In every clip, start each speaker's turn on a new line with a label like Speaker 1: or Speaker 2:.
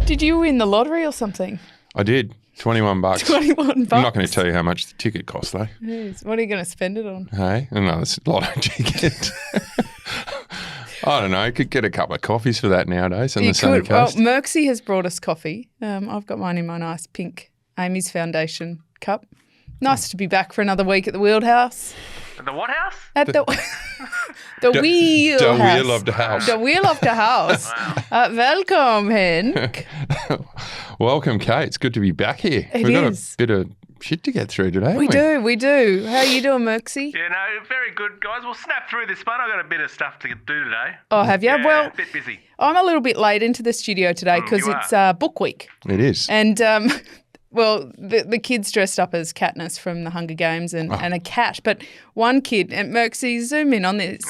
Speaker 1: Did you win the lottery or something?
Speaker 2: I did. $21.
Speaker 1: $21.
Speaker 2: I'm not going to tell you how much the ticket cost, though.
Speaker 1: Jeez, what are you going to spend it on?
Speaker 2: Hey, another lotto ticket. I don't know. You could get a couple of coffees for that nowadays on the sunny coast.
Speaker 1: Well, Merckxy has brought us coffee. I've got mine in my nice pink Amy's Foundation cup. Nice to be back for another week at the Wheelhouse.
Speaker 3: The what house?
Speaker 1: At the Wheelhouse.
Speaker 2: The Wheel of the House.
Speaker 1: The Wheel of the House. Welcome, Henk.
Speaker 2: Welcome, Kate. It's good to be back here. We've got a bit of shit to get through today,
Speaker 1: we do. How are you doing, Merckxy?
Speaker 3: Yeah, no, very good, guys. We'll snap through this one. I've got a bit of stuff to do today.
Speaker 1: Oh, have you?
Speaker 3: Yeah,
Speaker 1: Well,
Speaker 3: a bit busy.
Speaker 1: I'm a little bit late into the studio today because it's book week.
Speaker 2: It is.
Speaker 1: And, well, the kids dressed up as Katniss from the Hunger Games and a cat. But one kid, and Merckxy, zoom in on this,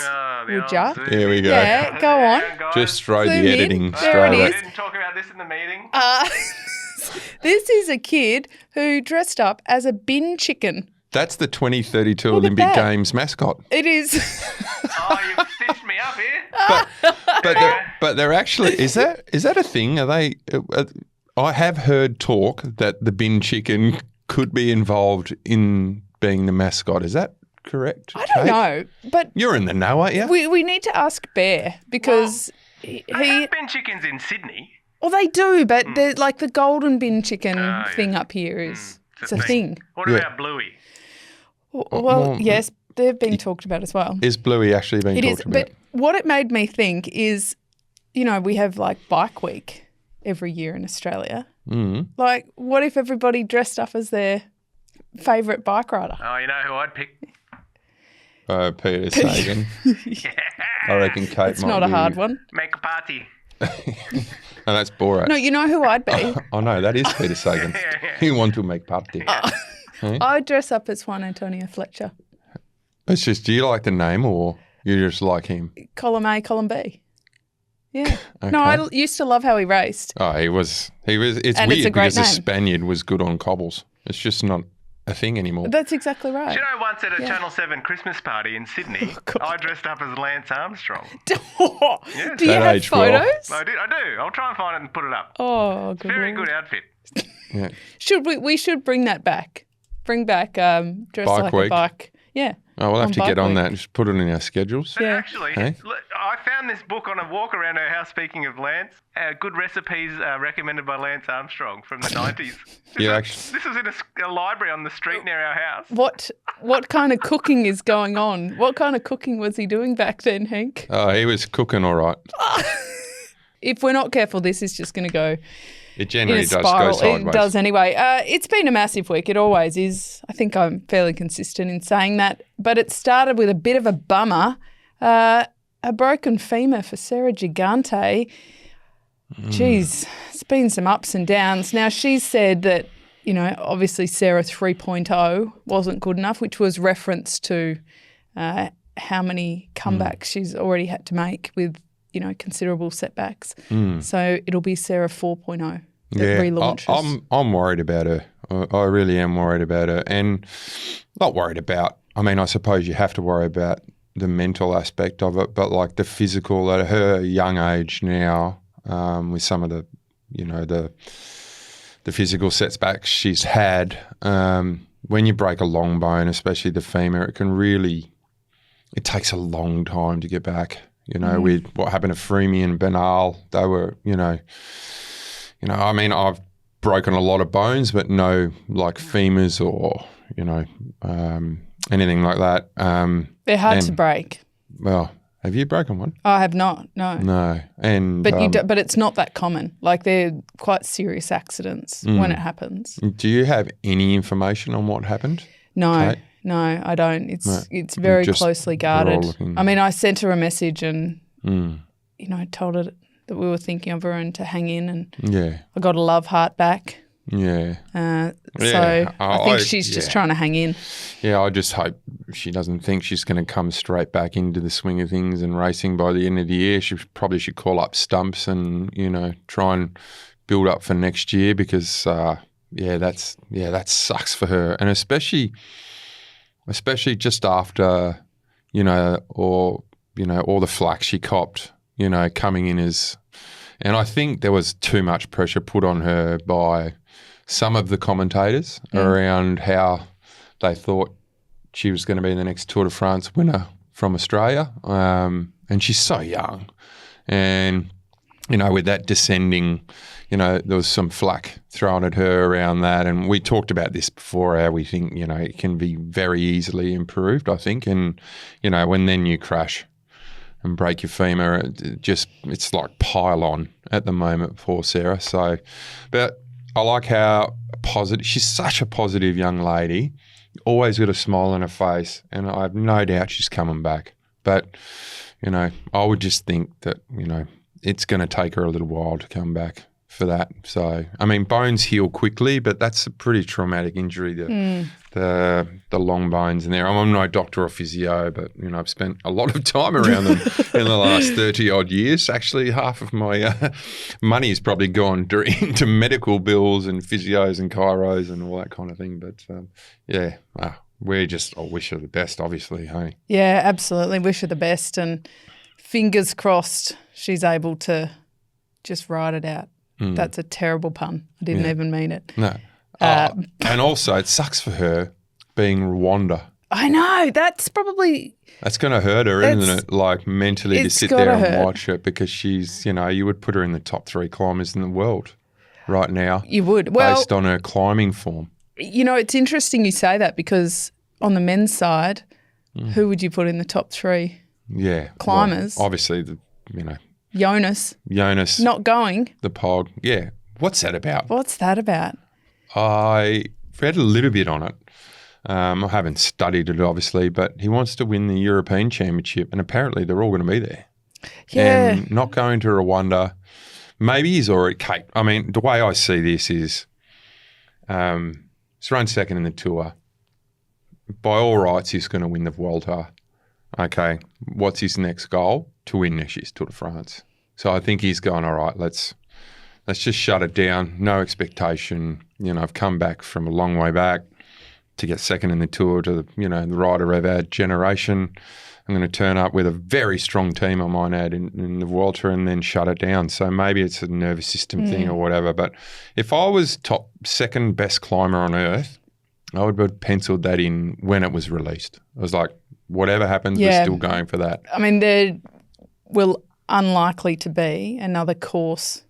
Speaker 1: would ya?
Speaker 2: Here we go.
Speaker 1: Yeah, go on.
Speaker 3: Guys.
Speaker 2: Just throw
Speaker 1: Zoom
Speaker 2: the
Speaker 1: in.
Speaker 2: editing
Speaker 1: There
Speaker 2: straight
Speaker 1: it
Speaker 2: away.
Speaker 1: is.
Speaker 3: I didn't talk about this in the meeting.
Speaker 1: This is a kid who dressed up as a bin chicken.
Speaker 2: That's the 2032
Speaker 1: Look at
Speaker 2: Olympic
Speaker 1: that.
Speaker 2: Games mascot.
Speaker 1: It is.
Speaker 3: Oh, you've stitched me up here.
Speaker 2: But they're actually, is that a thing? Are they? I have heard talk that the bin chicken could be involved in being the mascot. Is that correct?
Speaker 1: I don't know, but
Speaker 2: You're in the know, aren't you?
Speaker 1: we need to ask Bear because
Speaker 3: They
Speaker 1: he.
Speaker 3: have been chickens in Sydney.
Speaker 1: Well, they do, but they're like the golden bin chicken thing up here is it's a thing.
Speaker 3: What about Bluey?
Speaker 1: Well, yes, they've been talked about as well.
Speaker 2: Is Bluey actually being
Speaker 1: It
Speaker 2: talked
Speaker 1: is,
Speaker 2: about?
Speaker 1: but what it made me think is, you know, we have like Bike Week every year in Australia.
Speaker 2: Mm.
Speaker 1: Like, what if everybody dressed up as their favourite bike rider?
Speaker 3: Oh, you know who I'd pick?
Speaker 2: Peter Sagan. I reckon Kate
Speaker 1: It's
Speaker 2: might
Speaker 1: not a
Speaker 2: be-
Speaker 1: hard one.
Speaker 3: Make a party.
Speaker 2: No, that's Borat.
Speaker 1: No, you know who I'd be?
Speaker 2: Oh, no, that is Peter Sagan. He want to make party.
Speaker 1: I'd dress up as Juan Antonio Fletcher.
Speaker 2: It's just, do you like the name or you just like him?
Speaker 1: Column A, column B. Yeah. No, I used to love how he raced.
Speaker 2: Oh, it's
Speaker 1: And
Speaker 2: weird
Speaker 1: it's a great
Speaker 2: because a
Speaker 1: name.
Speaker 2: Spaniard was good on cobbles. It's just not a thing anymore.
Speaker 1: That's exactly right.
Speaker 3: Do you know, once at a Channel 7 Christmas party in Sydney, I dressed up as Lance Armstrong.
Speaker 1: Do you
Speaker 2: That
Speaker 1: have
Speaker 2: aged well.
Speaker 1: photos?
Speaker 3: I do. I'll try and find it and put it up.
Speaker 1: Oh, good.
Speaker 3: Very
Speaker 1: Lord.
Speaker 3: good outfit.
Speaker 2: Yeah.
Speaker 1: We should bring that back. Bring back dress
Speaker 2: Bike
Speaker 1: like
Speaker 2: week.
Speaker 1: a bike. Yeah.
Speaker 2: Oh, we'll have to get
Speaker 1: Bike
Speaker 2: on
Speaker 1: Week.
Speaker 2: that. Just put it in our schedules.
Speaker 3: But
Speaker 1: Yeah.
Speaker 3: actually,
Speaker 2: Hey?
Speaker 3: look, I found this book on a walk around our house, speaking of Lance. Good recipes recommended by Lance Armstrong from the 90s. This was in a library on the street near our house.
Speaker 1: What kind of cooking is going on? What kind of cooking was he doing back then, Hank?
Speaker 2: Oh, he was cooking all right.
Speaker 1: If we're not careful, this is just going to go
Speaker 2: It
Speaker 1: in
Speaker 2: generally
Speaker 1: a
Speaker 2: does go
Speaker 1: spiral.
Speaker 2: sideways.
Speaker 1: It does anyway. It's been a massive week. It always is. I think I'm fairly consistent in saying that. But it started with a bit of a bummer. A broken femur for Sarah Gigante. Geez, it's been some ups and downs. Now, she said that, you know, obviously Sarah 3.0 wasn't good enough, which was reference to how many comebacks she's already had to make with, you know, considerable setbacks. So it'll be Sarah 4.0 that relaunches.
Speaker 2: I'm worried about her. I really am worried about her. And not worried about, I mean, I suppose you have to worry about the mental aspect of it, but like the physical at her young age now, with some of the, you know, the physical setbacks she's had, when you break a long bone, especially the femur, it takes a long time to get back. You know, with what happened to Freemy and Benal, they were, you know, I mean, I've broken a lot of bones, but no like femurs or, you know, anything like that.
Speaker 1: They're hard to break.
Speaker 2: Well, have you broken one?
Speaker 1: I have not, no.
Speaker 2: No. And
Speaker 1: But but it's not that common. Like they're quite serious accidents when it happens.
Speaker 2: do you have any information on what happened?
Speaker 1: No,
Speaker 2: Kate?
Speaker 1: no, I don't. It's
Speaker 2: No,
Speaker 1: it's very
Speaker 2: just-
Speaker 1: closely
Speaker 2: they're all
Speaker 1: guarded.
Speaker 2: looking-
Speaker 1: I mean, I sent her a message and you know, told her that we were thinking of her and to hang in, and
Speaker 2: Yeah.
Speaker 1: I got a love heart back.
Speaker 2: Yeah.
Speaker 1: So I think
Speaker 2: I-
Speaker 1: she's just
Speaker 2: yeah.
Speaker 1: trying to hang in.
Speaker 2: Yeah, I just hope she doesn't think she's going to come straight back into the swing of things and racing by the end of the year. She probably should call up stumps and, you know, try and build up for next year because, that sucks for her. And especially just after, you know, all the flack she copped, you know, coming in as And I think there was too much pressure put on her by some of the commentators around how they thought she was going to be the next Tour de France winner from Australia. And she's so young. And, you know, with that descending, you know, there was some flack thrown at her around that. And we talked about this before, how we think, you know, it can be very easily improved, I think. And, you know, when then you crash and break your femur, it's like pile on at the moment for Sarah. So, but I like how positive, she's such a positive young lady, always got a smile on her face, and I have no doubt she's coming back. But, you know, I would just think that, you know, it's going to take her a little while to come back for that. So, I mean, bones heal quickly, but that's a pretty traumatic injury, the long bones in there. I'm no doctor or physio, but, you know, I've spent a lot of time around them in the last 30-odd years. Actually, half of my money has probably gone into medical bills and physios and chiros and all that kind of thing. But, I wish her the best, obviously, hey?
Speaker 1: Yeah, absolutely. Wish her the best, and fingers crossed she's able to just ride it out. That's a terrible pun. I didn't even mean it.
Speaker 2: No. And also, it sucks for her being Rwanda.
Speaker 1: I know. That's going
Speaker 2: to hurt her, isn't it? Like, mentally to sit there and watch it, because she's, you know, you would put her in the top 3 climbers in the world right now.
Speaker 1: You would.
Speaker 2: Based on her climbing form.
Speaker 1: You know, it's interesting you say that, because on the men's side, who would you put in the top 3 climbers?
Speaker 2: Well, obviously,
Speaker 1: Jonas. Not going.
Speaker 2: The Pog. Yeah. What's that about? I read a little bit on it. I haven't studied it, obviously, but he wants to win the European Championship, and apparently they're all going to be there.
Speaker 1: Yeah.
Speaker 2: And not going to Rwanda. Maybe he's already caped. I mean, the way I see this is he's run second in the Tour. By all rights, he's going to win the Vuelta. Okay, what's his next goal? To win next year's Tour de France. So I think he's going, all right, let's just shut it down. No expectation. You know, I've come back from a long way back to get second in the Tour to, the rider of our generation. I'm going to turn up with a very strong team, I might add, in the Vuelta, and then shut it down. So maybe it's a nervous system thing or whatever. But if I was second best climber on earth, I would have penciled that in when it was released. I was like, whatever happens, we're still going for that.
Speaker 1: I mean, there will unlikely to be another course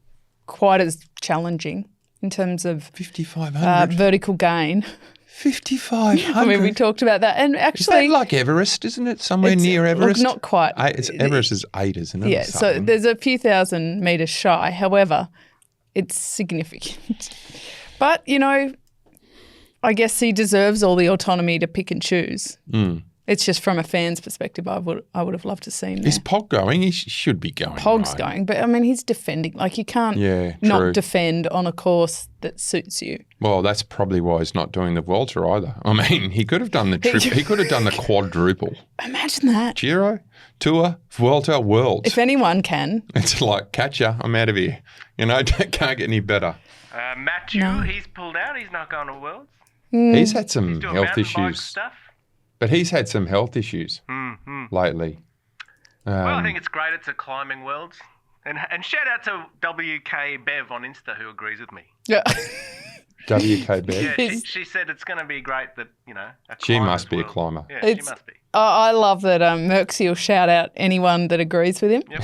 Speaker 1: quite as challenging in terms of
Speaker 2: 5,500
Speaker 1: vertical gain.
Speaker 2: 5,500.
Speaker 1: I mean, we talked about that. And actually,
Speaker 2: is that like Everest, isn't it? Somewhere near Everest?
Speaker 1: Look, not quite.
Speaker 2: Everest is 8, isn't it?
Speaker 1: Yeah, so there's a few thousand metres shy. However, it's significant. But, you know, I guess he deserves all the autonomy to pick and choose. It's just from a fan's perspective, I would have loved to see him there.
Speaker 2: Is Pog going? He should be going.
Speaker 1: Pog's going, but I mean, he's defending. Like, you can't not defend on a course that suits you.
Speaker 2: Well, that's probably why he's not doing the Vuelta either. I mean, he could have done the trip. He could have done the quadruple.
Speaker 1: Imagine that.
Speaker 2: Giro, Tour, Vuelta, Worlds.
Speaker 1: If anyone can.
Speaker 2: It's like, catch ya, I'm out of here. You know, can't get any better.
Speaker 3: Matthew, he's pulled out. He's not going to Worlds.
Speaker 2: He's had some health issues.
Speaker 3: Stuff.
Speaker 2: But he's had some health issues lately.
Speaker 3: Well, I think it's great. It's a climbing Worlds. And shout out to WK Bev on Insta, who agrees with me.
Speaker 1: Yeah.
Speaker 2: WK Bev?
Speaker 3: Yeah, she said it's going to be great that,
Speaker 2: she must be a climber.
Speaker 3: Yeah, she must be.
Speaker 1: I love that Merckxy will shout out anyone that agrees with him.
Speaker 3: Yep.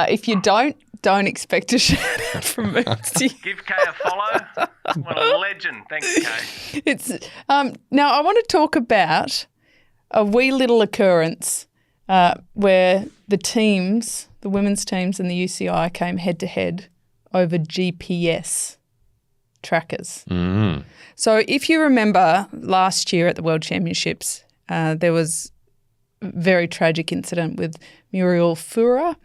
Speaker 1: If you don't expect a shout out from Merckxy.
Speaker 3: Give Kay a follow. What a legend. Thanks, Kay.
Speaker 1: It's now I want to talk about a wee little occurrence where the women's teams and the UCI came head-to-head over GPS trackers. So if you remember last year at the World Championships, there was a very tragic incident with Muriel Fura,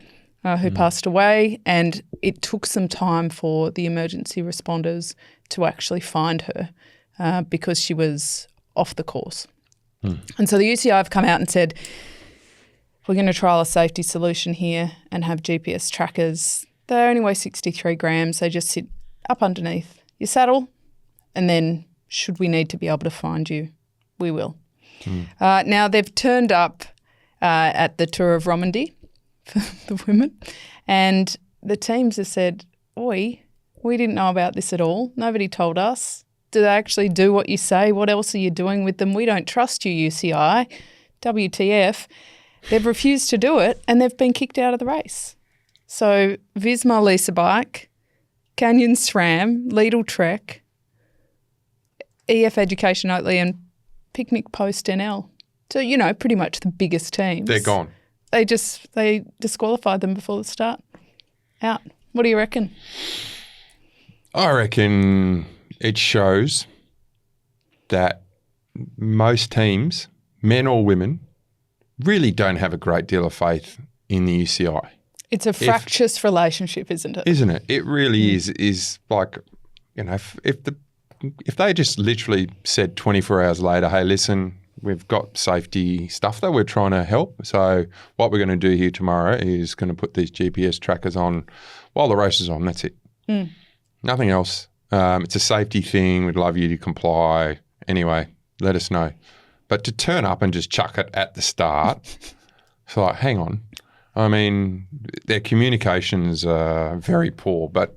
Speaker 1: who passed away, and it took some time for the emergency responders to actually find her because she was off the course. And so the UCI have come out and said, we're going to trial a safety solution here and have GPS trackers. They only weigh 63 grams. They just sit up underneath your saddle, and then should we need to be able to find you, we will. Now, they've turned up at the Tour of Romandy for the women, and the teams have said, oi, we didn't know about this at all. Nobody told us. Do they actually do what you say? What else are you doing with them? We don't trust you, UCI. WTF. They've refused to do it and they've been kicked out of the race. So Visma Lease a Bike, Canyon SRAM, Lidl Trek, EF Education Oatley and Picnic Post NL. So, pretty much the biggest teams.
Speaker 2: They're gone.
Speaker 1: They disqualified them before the start. Out. What do you reckon?
Speaker 2: I reckon it shows that most teams, men or women, really don't have a great deal of faith in the UCI.
Speaker 1: It's a fractious relationship, isn't it?
Speaker 2: Isn't it? It really is like, if they just literally said 24 hours later, hey, listen, we've got safety stuff that we're trying to help. So what we're going to do here tomorrow is going to put these GPS trackers on while the race is on. That's it. Nothing else. It's a safety thing. We'd love you to comply. Anyway, let us know. But to turn up and just chuck it at the start, it's like, hang on. I mean, their communications are very poor, but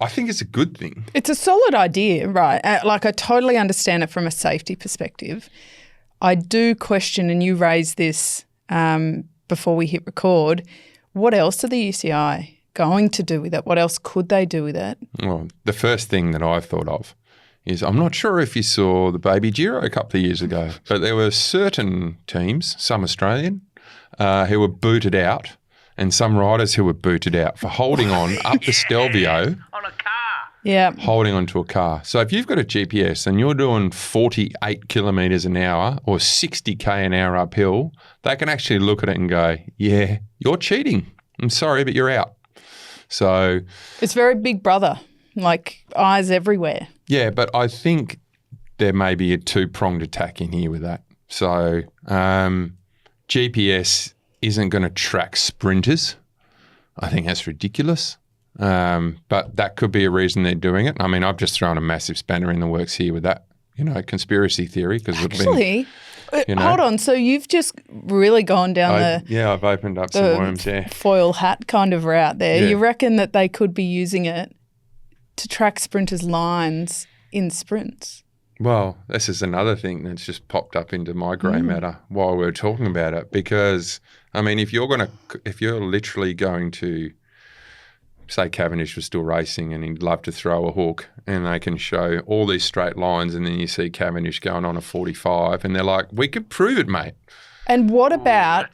Speaker 2: I think it's a good thing.
Speaker 1: It's a solid idea, right? I totally understand it from a safety perspective. I do question, and you raised this before we hit record, what else are the UCI going to do with it? What else could they do with it?
Speaker 2: Well, the first thing that I've thought of is, I'm not sure if you saw the Baby Giro a couple of years ago, but there were certain teams, some Australian, who were booted out, and some riders who were booted out for holding on up the Stelvio.
Speaker 3: On a car.
Speaker 1: Yeah.
Speaker 2: Holding onto a car. So if you've got a GPS and you're doing 48 kilometres an hour or 60k an hour uphill, they can actually look at it and go, yeah, you're cheating. I'm sorry, but you're out. So
Speaker 1: it's very Big Brother, like eyes everywhere.
Speaker 2: Yeah, but I think there may be a two-pronged attack in here with that. So GPS isn't going to track sprinters. I think that's ridiculous. But that could be a reason they're doing it. I mean, I've just thrown a massive spanner in the works here with that, conspiracy theory.
Speaker 1: Actually, hold on. So you've just really gone down
Speaker 2: I've opened up some worms there.
Speaker 1: Foil hat kind of route there.
Speaker 2: Yeah.
Speaker 1: You reckon that they could be using it to track sprinters' lines in sprints?
Speaker 2: Well, this is another thing that's just popped up into my grey matter while we're talking about it. Because, I mean, if you're literally going to, say Cavendish was still racing and he'd love to throw a hook and they can show all these straight lines and then you see Cavendish going on a 45 and they're like, we could prove it, mate.
Speaker 1: And what about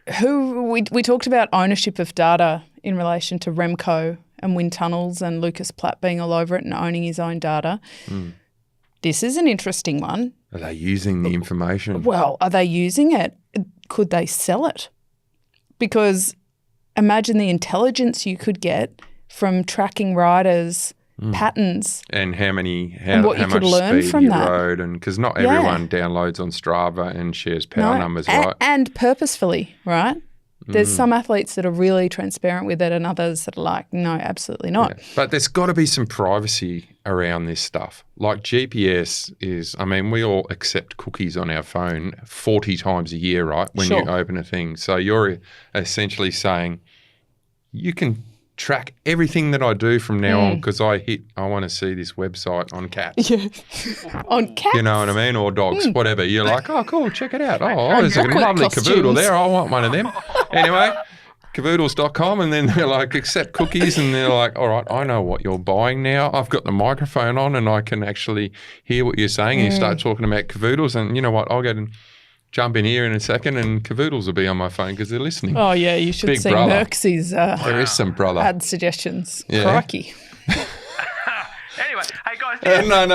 Speaker 3: That's good.
Speaker 1: we talked about ownership of data in relation to Remco and wind tunnels and Lucas Platt being all over it and owning his own data. This is an interesting one.
Speaker 2: Are they using the information?
Speaker 1: Well, are they using it? Could they sell it? Because imagine the intelligence you could get from tracking riders' patterns.
Speaker 2: And how
Speaker 1: what you
Speaker 2: much
Speaker 1: could learn
Speaker 2: speed
Speaker 1: from
Speaker 2: you
Speaker 1: that.
Speaker 2: rode, and because not everyone downloads on Strava and shares power numbers, right?
Speaker 1: And purposefully, right? There's some athletes that are really transparent with it and others that are like, no, absolutely not.
Speaker 2: Yeah. But there's got to be some privacy around this stuff. Like GPS is, I mean, we all accept cookies on our phone 40 times a year, right, when you open a thing. So you're essentially saying you can track everything that I do from now on because I want to see this website on cats.
Speaker 1: Yeah. On cats?
Speaker 2: You know what I mean? Or dogs, whatever. You're like, oh, cool, check it out. Oh, there's a lovely cavoodle there. I want one of them. Anyway, cavoodles.com, and then they're like, accept cookies, and they're like, all right, I know what you're buying now. I've got the microphone on and I can actually hear what you're saying. And you start talking about cavoodles, and you know what? I'll get and jump in here in a second and cavoodles will be on my phone because they're listening.
Speaker 1: Oh, yeah, you should
Speaker 2: Big
Speaker 1: see
Speaker 2: brother.
Speaker 1: Merckxy's
Speaker 2: There is some brother.
Speaker 1: ad suggestions.
Speaker 2: Yeah.
Speaker 1: Crikey.
Speaker 3: Anyway, hey guys,
Speaker 2: No,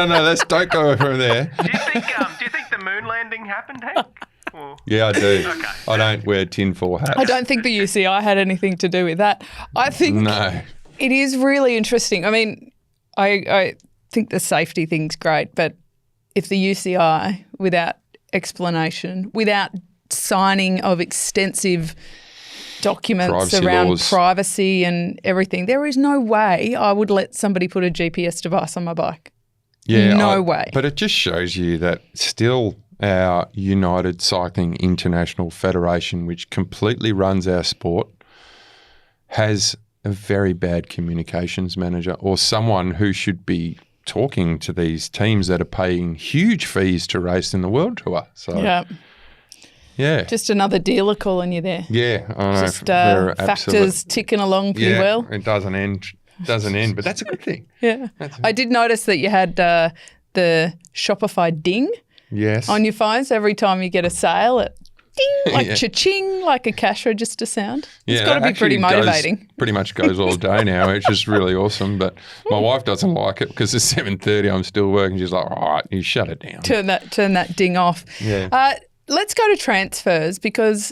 Speaker 2: don't go from there.
Speaker 3: do you think the moon landing happened, Hank? Or...
Speaker 2: Yeah, I do.
Speaker 3: Okay.
Speaker 2: I don't wear tinfoil hats.
Speaker 1: I don't think the UCI had anything to do with that. I think
Speaker 2: No.
Speaker 1: it is really interesting. I mean, I think the safety thing's great, but if the UCI, without explanation, without signing of extensive documents
Speaker 2: Privacy
Speaker 1: around
Speaker 2: laws.
Speaker 1: privacy and everything, there is no way I would let somebody put a GPS device on my bike.
Speaker 2: Yeah,
Speaker 1: No way.
Speaker 2: But it just shows you that still our United Cycling International Federation, which completely runs our sport, has a very bad communications manager or someone who should be talking to these teams that are paying huge fees to race in the World Tour. So, yeah.
Speaker 1: Just another dealer calling you there.
Speaker 2: Yeah, I know.
Speaker 1: Just factors ticking along pretty well.
Speaker 2: It doesn't end, but that's a good thing.
Speaker 1: Yeah. I did notice that you had the Shopify ding on your phone. So every time you get a sale, it ding, like cha-ching, like a cash register sound. It's got to be pretty motivating.
Speaker 2: Pretty much goes all day now, which is really awesome. But my wife doesn't like it because it's 7:30, I'm still working. She's like, all right, you shut it down.
Speaker 1: Turn that ding off.
Speaker 2: Yeah.
Speaker 1: Let's go to transfers because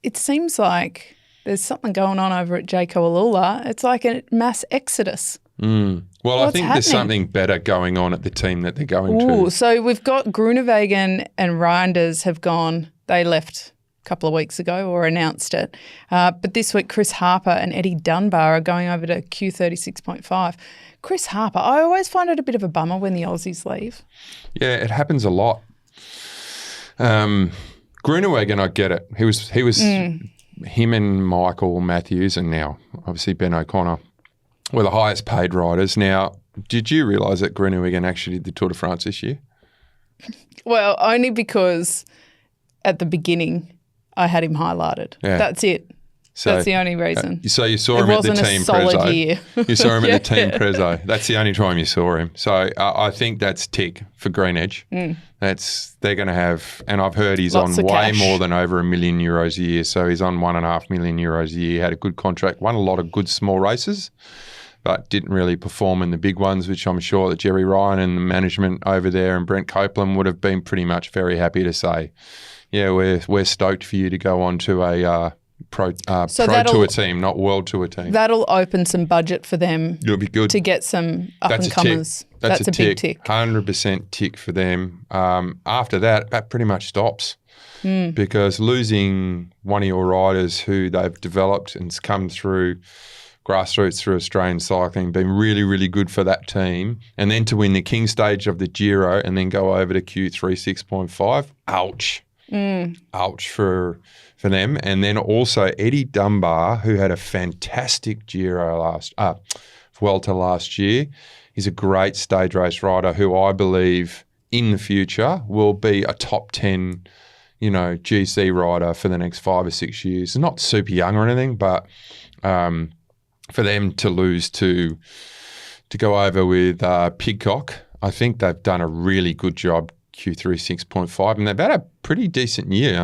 Speaker 1: it seems like there's something going on over at Jayco AlUla. It's like a mass exodus.
Speaker 2: Well, I think there's something better going on at the team that they're going to.
Speaker 1: So we've got Groenewegen and Reinders have gone. They left a couple of weeks ago or announced it. But this week, Chris Harper and Eddie Dunbar are going over to Q36.5. Chris Harper, I always find it a bit of a bummer when the Aussies leave.
Speaker 2: Yeah, it happens a lot. Groenewegen, I get it. He was him and Michael Matthews and now obviously Ben O'Connor were the highest paid riders. Now, did you realise that Groenewegen actually did the Tour de France this year?
Speaker 1: Well, only because at the beginning I had him highlighted. Yeah. That's it. So, that's the only reason.
Speaker 2: So you saw him at the team Prezzo.
Speaker 1: Year.
Speaker 2: You saw him at the team Prezzo. That's the only time you saw him. So I think that's tick for Green Edge. They're going to have, and I've heard he's on way more than over €1 million a year. So he's on €1.5 million a year. Had a good contract, won a lot of good small races, but didn't really perform in the big ones, which I'm sure that Jerry Ryan and the management over there and Brent Copeland would have been pretty much very happy to say, yeah, we're stoked for you to go on to a Pro Tour team, not World Tour team.
Speaker 1: That'll open some budget for them.
Speaker 2: It'll be good
Speaker 1: to get some up-and-comers.
Speaker 2: That's
Speaker 1: a big tick.
Speaker 2: 100% tick for them. After that pretty much stops because losing one of your riders who they've developed and's come through grassroots through Australian cycling, been really, really good for that team, and then to win the King stage of the Giro and then go over to Q36.5, ouch. Ouch for them. And then also Eddie Dunbar, who had a fantastic Vuelta last year. He's a great stage race rider who I believe in the future will be a top 10, GC rider for the next 5 or 6 years. Not super young or anything, but for them to lose to go over with Pidcock, I think they've done a really good job. Q36.5, and they've had a pretty decent year.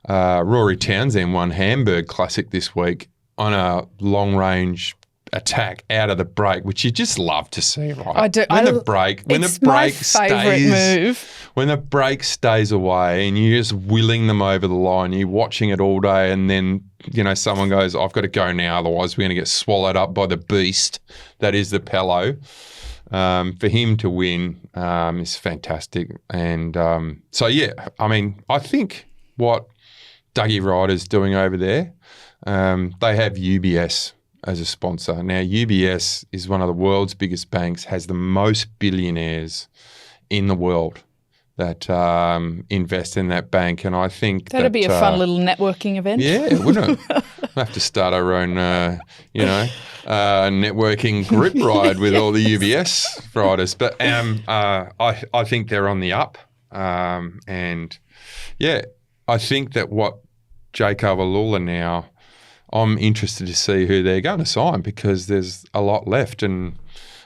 Speaker 2: Rory Townsend won Hamburg Classic this week on a long-range attack out of the break, which you just love to see, right?
Speaker 1: I do.
Speaker 2: When the break stays away and you're just wheeling them over the line, you're watching it all day, and then someone goes, "I've got to go now, otherwise we're going to get swallowed up by the beast that is the Pello." For him to win is fantastic. And I think what Dougie Ryder's doing over there, they have UBS as a sponsor. Now, UBS is one of the world's biggest banks, has the most billionaires in the world that invest in that bank. And I think
Speaker 1: that'd be a fun little networking event.
Speaker 2: Yeah, wouldn't it? We'll have to start our own, networking group ride with all the UBS riders. But I think they're on the up. I think that what Jayco AlUla now, I'm interested to see who they're going to sign because there's a lot left. And,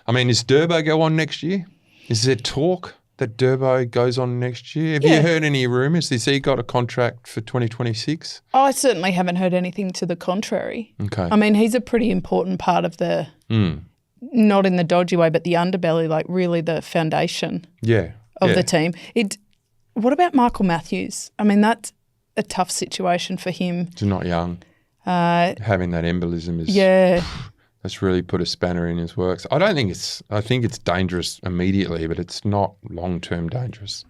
Speaker 2: does Durbo go on next year? Is there talk that Durbo goes on next year? Have you heard any rumours? Has he got a contract for 2026?
Speaker 1: I certainly haven't heard anything to the contrary.
Speaker 2: Okay.
Speaker 1: He's a pretty important part of the, not in the dodgy way, but the underbelly, like really the foundation of the team. What about Michael Matthews? That's a tough situation for him.
Speaker 2: He's not young. Having that embolism is... That's really put a spanner in his works. I think it's dangerous immediately, but it's not long-term dangerous.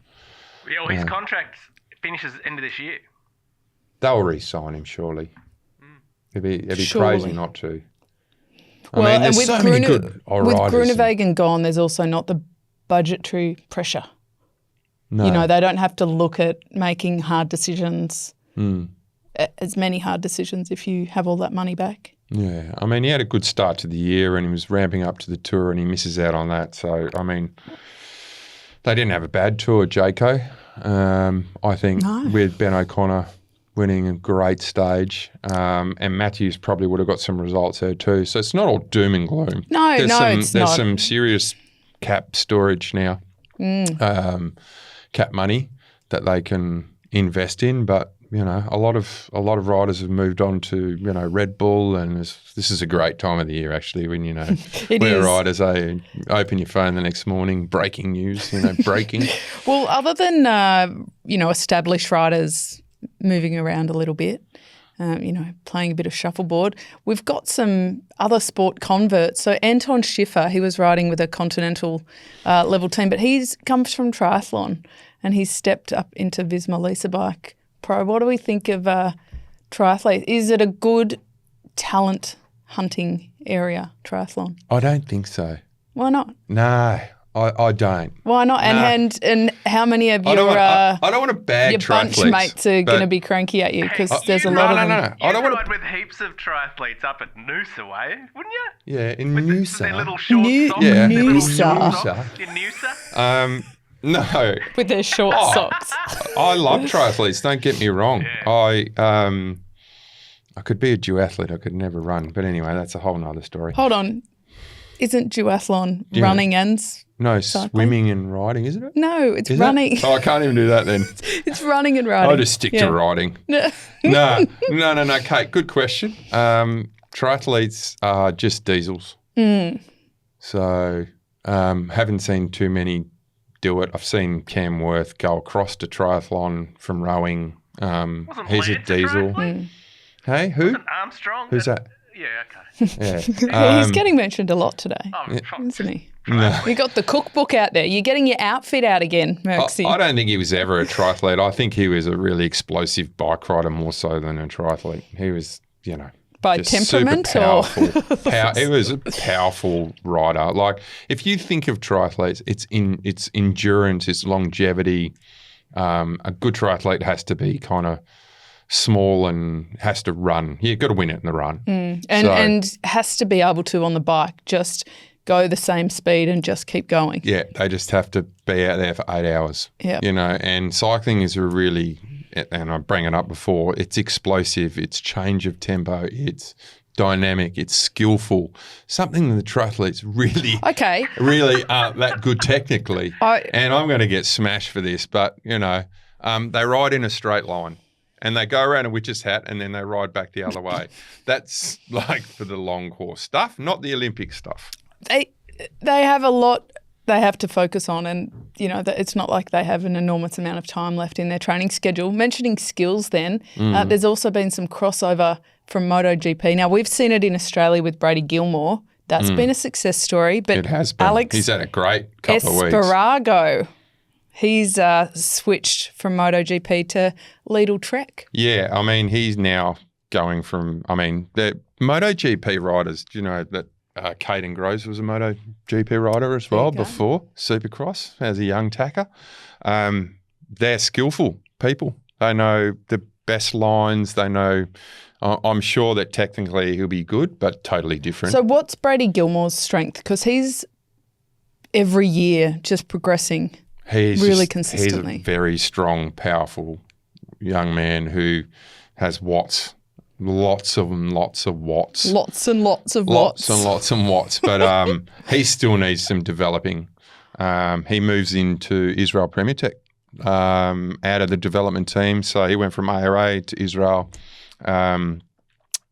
Speaker 3: Yeah, well, his contract finishes end of this year.
Speaker 2: They'll re-sign him, surely. It'd be crazy not to.
Speaker 1: And with Groenewegen gone, there's also not the budgetary pressure. No. They don't have to look at making hard decisions, as many hard decisions if you have all that money back.
Speaker 2: Yeah, I mean, he had a good start to the year and he was ramping up to the Tour and he misses out on that. So, I mean, they didn't have a bad Tour, Jayco. I think with Ben O'Connor winning a great stage, and Matthews probably would have got some results there too. So it's not all doom and gloom.
Speaker 1: It's not.
Speaker 2: There's some serious cap storage now, cap money that they can invest in. But you know, a lot of riders have moved on to Red Bull, and this is a great time of the year actually when we're riders. Open your phone the next morning, breaking news. Breaking.
Speaker 1: Well, other than established riders moving around a little bit, playing a bit of shuffleboard, we've got some other sport converts. So Anton Schiffer, he was riding with a continental level team, but he's comes from triathlon and he's stepped up into Visma Lease bike pro. What do we think of triathletes? Is it a good talent hunting area, triathlon?
Speaker 2: I don't think so.
Speaker 1: Why not?
Speaker 2: No, I don't.
Speaker 1: Why not?
Speaker 2: No.
Speaker 1: And how many of your
Speaker 2: I don't want to bag
Speaker 1: your bunch
Speaker 2: triathletes,
Speaker 1: mates are going to be cranky at you because there's a lot of them.
Speaker 2: No.
Speaker 3: I don't ride with heaps of triathletes up at Noosa way, wouldn't you?
Speaker 2: Yeah, in
Speaker 3: With
Speaker 2: Noosa.
Speaker 3: their little short socks.
Speaker 2: Yeah.
Speaker 3: Their little
Speaker 1: Noosa.
Speaker 3: short socks in Noosa.
Speaker 2: No.
Speaker 1: With their short socks.
Speaker 2: I love triathletes, don't get me wrong.
Speaker 3: Yeah.
Speaker 2: I could be a duathlete, I could never run. But anyway, that's a whole nother story.
Speaker 1: Hold on. Isn't duathlon running and
Speaker 2: No,
Speaker 1: cycling?
Speaker 2: swimming and riding, isn't it?
Speaker 1: No, it's
Speaker 2: Is
Speaker 1: running.
Speaker 2: it? Oh, I can't even do that then.
Speaker 1: It's running and riding.
Speaker 2: I'll just stick to riding. No, Kate, good question. Triathletes are just diesels. So haven't seen too many do it. I've seen Cam Worth go across to triathlon from rowing. He's a diesel. Hey, who?
Speaker 3: Wasn't Armstrong?
Speaker 2: Who's that?
Speaker 3: Yeah, okay.
Speaker 2: Yeah.
Speaker 1: He's getting mentioned a lot today, isn't he?
Speaker 2: No.
Speaker 1: You got the cookbook out there. You're getting your outfit out again, Merckxy.
Speaker 2: I don't think he was ever a triathlete. I think he was a really explosive bike rider more so than a triathlete. He was,
Speaker 1: by
Speaker 2: just
Speaker 1: temperament
Speaker 2: super
Speaker 1: or
Speaker 2: powerful. He was a powerful rider. Like if you think of triathletes, it's endurance, it's longevity. A good triathlete has to be kind of small and has to run. You've got to win it in the run.
Speaker 1: And has to be able to on the bike just go the same speed and just keep going.
Speaker 2: Yeah, they just have to be out there for 8 hours.
Speaker 1: Yeah,
Speaker 2: and cycling is a really, and I bring it up before, it's explosive, it's change of tempo, it's dynamic, it's skillful. Something that the triathletes really aren't that good technically. And I'm going to get smashed for this, but they ride in a straight line. And they go around a witch's hat and then they ride back the other way. That's like for the long course stuff, not the Olympic stuff.
Speaker 1: They have a lot they have to focus on, and it's not like they have an enormous amount of time left in their training schedule. Mentioning skills then, there's also been some crossover from MotoGP. Now, we've seen it in Australia with Brady Gilmore. That's been a success story. But
Speaker 2: it has been.
Speaker 1: Alex
Speaker 2: He's had a great couple of weeks.
Speaker 1: Espargaro, he's switched from MotoGP to Lidl Trek.
Speaker 2: Yeah, I mean, he's now going from, the MotoGP riders, do you know that Caden Groves was a MotoGP rider as well before Supercross as a young tacker. They're skillful people. They know the best lines. They know, I'm sure that technically he'll be good, but totally different.
Speaker 1: So what's Brady Gilmore's strength? Because he's every year just progressing really consistently.
Speaker 2: He's a very strong, powerful young man who has watts. Lots of watts.
Speaker 1: Lots and lots of watts.
Speaker 2: But he still needs some developing. He moves into Israel Premier Tech out of the development team. So he went from ARA to Israel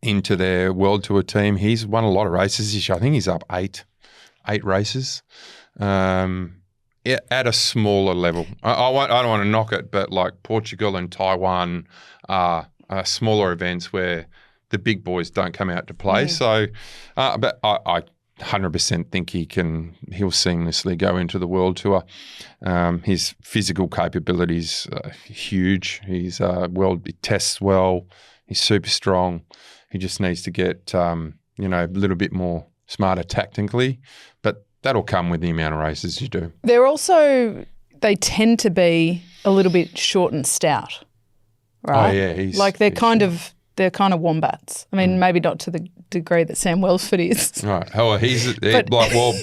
Speaker 2: into their World Tour team. He's won a lot of races this year. I think he's up eight races at a smaller level. I don't want to knock it, but like Portugal and Taiwan are smaller events where the big boys don't come out to play. So, but I 100% think he'll seamlessly go into the World Tour. His physical capabilities are huge. He tests well. He's super strong. He just needs to get, a little bit more smarter tactically, but that'll come with the amount of races you do.
Speaker 1: They tend to be a little bit short and stout. Right?
Speaker 2: Oh, yeah.
Speaker 1: they're they're kind of wombats. I mean, maybe not to the degree that Sam Welsford is.
Speaker 2: Right. Oh,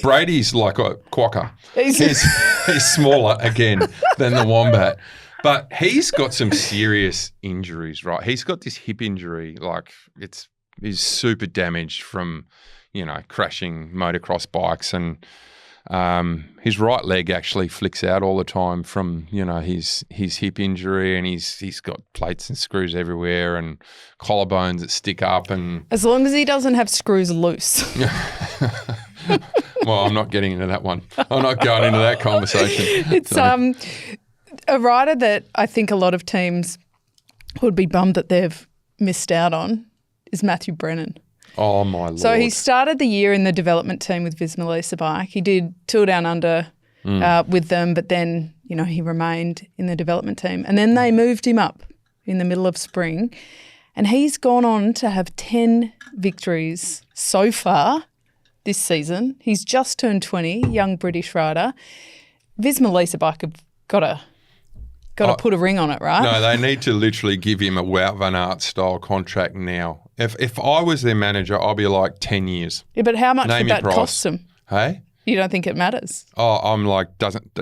Speaker 2: Brady's like a quokka. He's smaller again than the wombat. But he's got some serious injuries, right? He's got this hip injury, like he's super damaged from, crashing motocross bikes, and his right leg actually flicks out all the time from, his hip injury, and he's got plates and screws everywhere and collarbones that stick up. And
Speaker 1: as long as he doesn't have screws loose.
Speaker 2: Well, I'm not getting into that one. I'm not going into that conversation.
Speaker 1: It's a rider that I think a lot of teams would be bummed that they've missed out on is Matthew Brennan.
Speaker 2: Oh, my Lord.
Speaker 1: So he started the year in the development team with Visma Leasebike. He did Tour Down Under with them, but then, he remained in the development team. And then they moved him up in the middle of spring, and he's gone on to have 10 victories so far this season. He's just turned 20, young British rider. Visma Leasebike have got to put a ring on it, right?
Speaker 2: No, they need to literally give him a Wout van Aert style contract now. If I was their manager, I'd be like 10 years.
Speaker 1: Yeah, but how much would that cost them?
Speaker 2: Hey?
Speaker 1: You don't think it matters?
Speaker 2: Oh, I'm like,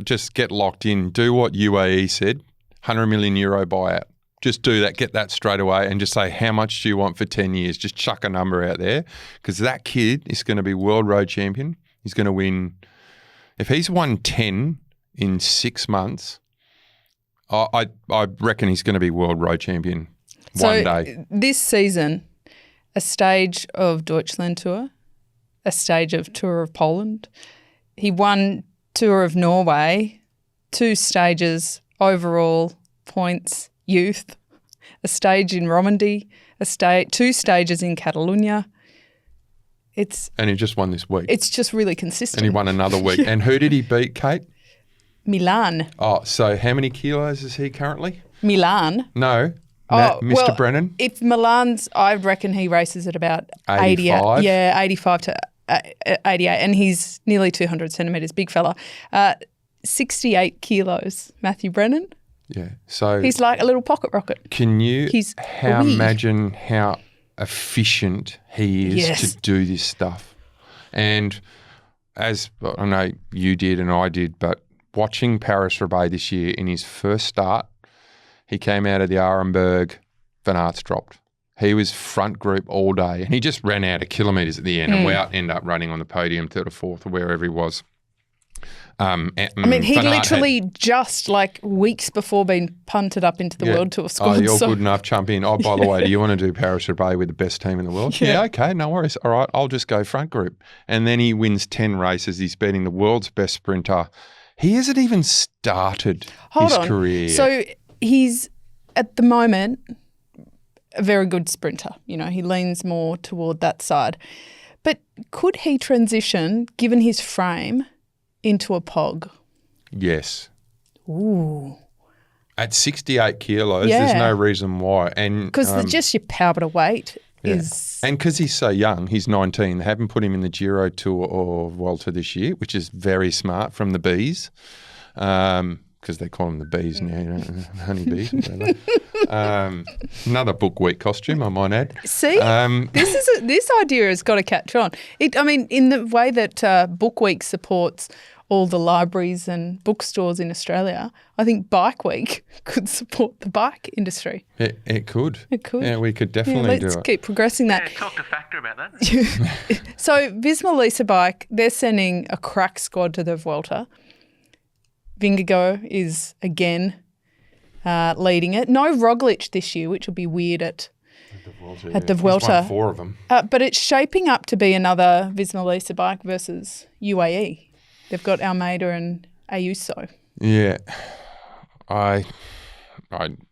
Speaker 2: just get locked in. Do what UAE said, €100 million buyout. Just do that, get that straight away, and just say, how much do you want for 10 years? Just chuck a number out there, because that kid is going to be world road champion. He's going to win. If he's won 10 in 6 months, I reckon he's going to be world road champion one day.
Speaker 1: This season, a stage of Deutschland Tour, a stage of Tour of Poland. He won Tour of Norway, 2 stages overall points, youth, a stage in Romandy, 2 stages in Catalonia.
Speaker 2: And he just won this week.
Speaker 1: It's just really consistent.
Speaker 2: And he won another week. And who did he beat, Kate?
Speaker 1: Milan.
Speaker 2: Oh, so how many kilos is he currently?
Speaker 1: Milan?
Speaker 2: No. Mr. Brennan?
Speaker 1: If Milan's, I reckon he races at about
Speaker 2: 85.
Speaker 1: 85 to 88, and he's nearly 200 centimetres, big fella. 68 kilos, Matthew Brennan.
Speaker 2: Yeah. So
Speaker 1: he's like a little pocket rocket.
Speaker 2: Can you imagine how efficient he is to do this stuff? And as I know you did and I did, but watching ParisRoubaix this year in his first start, he came out of the Arenberg, Van Aert's dropped. He was front group all day, and he just ran out of kilometres at the end, and Wout ended up running on the podium, 3rd or 4th, or wherever he was.
Speaker 1: He literally just like weeks before being punted up into the World Tour squad.
Speaker 2: Oh, you're good enough, jump in. Oh, by the way, do you want to do Paris-Roubaix with the best team in the world? Yeah, okay, no worries. All right, I'll just go front group. And then he wins 10 races. He's beating the world's best sprinter. He hasn't even started his career.
Speaker 1: So he's, at the moment, a very good sprinter. He leans more toward that side. But could he transition, given his frame, into a pog?
Speaker 2: Yes.
Speaker 1: Ooh.
Speaker 2: At 68 kilos, there's no reason why.
Speaker 1: Because just your power to weight is...
Speaker 2: And because he's so young, he's 19, they haven't put him in the Giro Tour or Vuelta this year, which is very smart from the bees, because they call them the bees now, honey bees. Another book week costume, I might add.
Speaker 1: See, this idea has got to catch on. In the way that Book Week supports all the libraries and bookstores in Australia, I think Bike Week could support the bike industry.
Speaker 2: It could.
Speaker 1: It could.
Speaker 2: Yeah, we could definitely do it.
Speaker 1: Let's keep progressing that.
Speaker 3: Yeah, talk to Factor about that.
Speaker 1: So Visma Leasebike, they're sending a crack squad to the Vuelta. Vingegaard is again leading it. No Roglic this year, which will be weird at the Vuelta.
Speaker 2: He's won 4 of them.
Speaker 1: But it's shaping up to be another Visma Leasebike versus UAE. They've got Almeida and Ayuso.
Speaker 2: Yeah.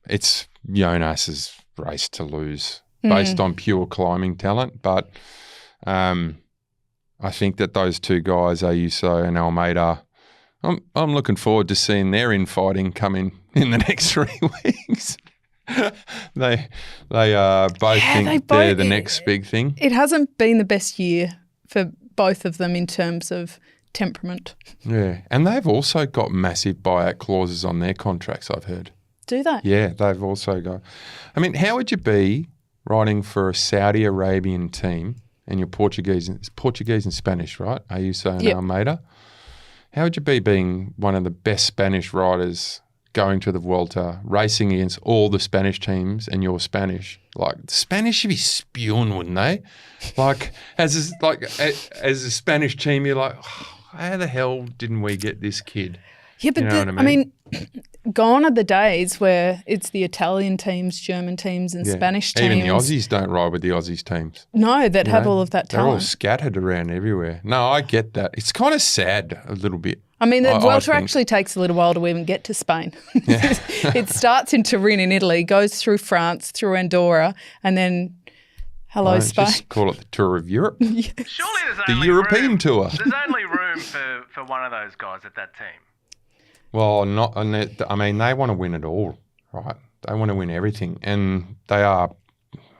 Speaker 2: It's Jonas's race to lose based on pure climbing talent. But I think that those 2 guys, Ayuso and Almeida, I'm looking forward to seeing their infighting come in the next 3 weeks. They both think they're the next big thing.
Speaker 1: It hasn't been the best year for both of them in terms of temperament.
Speaker 2: Yeah, and they've also got massive buyout clauses on their contracts, I've heard.
Speaker 1: Do they?
Speaker 2: Yeah, they've also got... how would you be riding for a Saudi Arabian team and you're Portuguese and Spanish, right? Ayuso and Almeida. How would you be being one of the best Spanish riders going to the Vuelta, racing against all the Spanish teams and you're Spanish? Like, the Spanish should be spewing, wouldn't they? Like, as a Spanish team, you're like, oh, how the hell didn't we get this kid?
Speaker 1: Yeah, but
Speaker 2: you know what I mean?
Speaker 1: Gone are the days where it's the Italian teams, German teams and Spanish teams.
Speaker 2: Even the Aussies don't ride with the Aussies teams.
Speaker 1: No, that have all of that talent.
Speaker 2: They're all scattered around everywhere. No, I get that. It's kind of sad a little bit.
Speaker 1: I mean, the Vuelta actually takes a little while to even get to Spain. Yeah. It starts in Turin in Italy, goes through France, through Andorra, and then Spain.
Speaker 2: Just call it the Tour of Europe.
Speaker 3: Surely there's only
Speaker 2: the European tour.
Speaker 3: There's only room for one of those guys at that team.
Speaker 2: Well, I mean, they want to win it all, right? They want to win everything. And they are,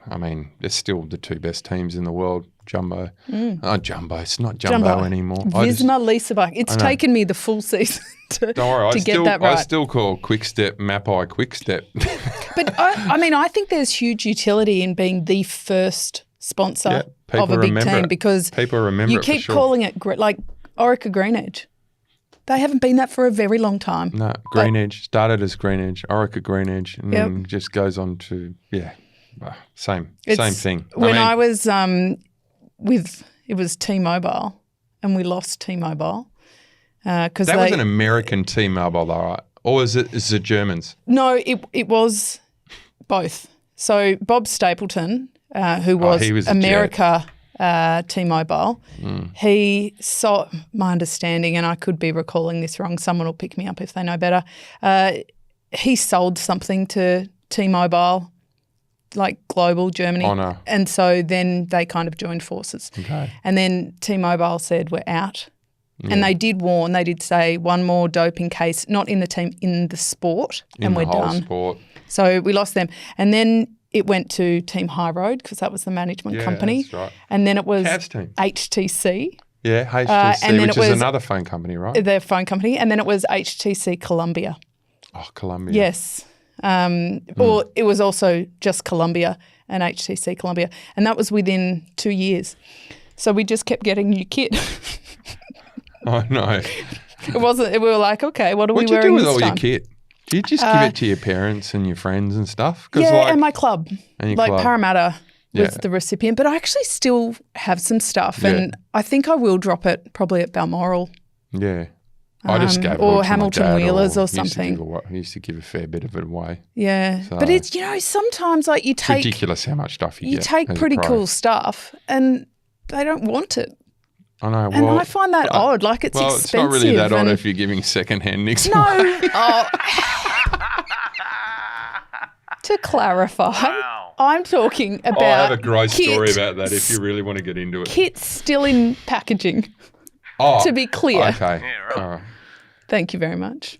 Speaker 2: I mean, they're still the two best teams in the world. Jumbo. Oh, Jumbo. It's not Jumbo anymore.
Speaker 1: Visma, Lease bike. It's taken me the full season to get that right.
Speaker 2: I still call Quickstep Mapai Quickstep.
Speaker 1: But I think there's huge utility in being the first sponsor of a big team because
Speaker 2: people remember
Speaker 1: you keep calling it like Orica Green Edge. They haven't been that for a very long time.
Speaker 2: No, Green Edge started as Green Edge, Orica Green Edge, and then just goes on to same thing.
Speaker 1: When I was it was T-Mobile, and we lost T-Mobile because
Speaker 2: that was an American T-Mobile, though, right? Or is it Germans?
Speaker 1: No, it was both. So Bob Stapleton, who was America. T-Mobile. He saw, my understanding, and I could be recalling this wrong, someone will pick me up if they know better, he sold something to T-Mobile, like global Germany.
Speaker 2: No.
Speaker 1: And so then they kind of joined forces. Okay. And then T-Mobile said, we're out. Yeah. And they did warn, they did say one more doping case, not in the team, in the sport, and we're done.
Speaker 2: Sport.
Speaker 1: So we lost them. And then it went to Team High Road because that was the management company.
Speaker 2: That's right.
Speaker 1: And then it was
Speaker 2: HTC. Yeah, HTC, and then which is another phone company, right?
Speaker 1: The phone company. And then it was HTC Columbia.
Speaker 2: Oh, Columbia.
Speaker 1: Yes. Or it was also just Columbia and HTC Columbia. And that was within 2 years. So we just kept getting new kit.
Speaker 2: Oh, no.
Speaker 1: It wasn't, we were like, okay, what are we wearing this time?
Speaker 2: What'd you do with all your kit? Do you just give it to your parents and your friends and stuff?
Speaker 1: Yeah, and my club. Parramatta was the recipient. But I actually still have some stuff and I think I will drop it probably at Balmoral.
Speaker 2: Yeah. I just gave it
Speaker 1: or Hamilton Wheelers or something.
Speaker 2: I used to give a fair bit of it away.
Speaker 1: Yeah. So, but it's, sometimes like you take.
Speaker 2: It's ridiculous how much stuff you get.
Speaker 1: You take pretty cool stuff and they don't want it.
Speaker 2: I know.
Speaker 1: And I find that odd. Like it's expensive.
Speaker 2: It's not really that odd if you're giving secondhand Knicks.
Speaker 1: No. To clarify, I'm talking about.
Speaker 2: I have a great story about that if you really want to get into it.
Speaker 1: Kit's still in packaging. To be clear.
Speaker 2: Okay. Yeah, right. All right.
Speaker 1: Thank you very much.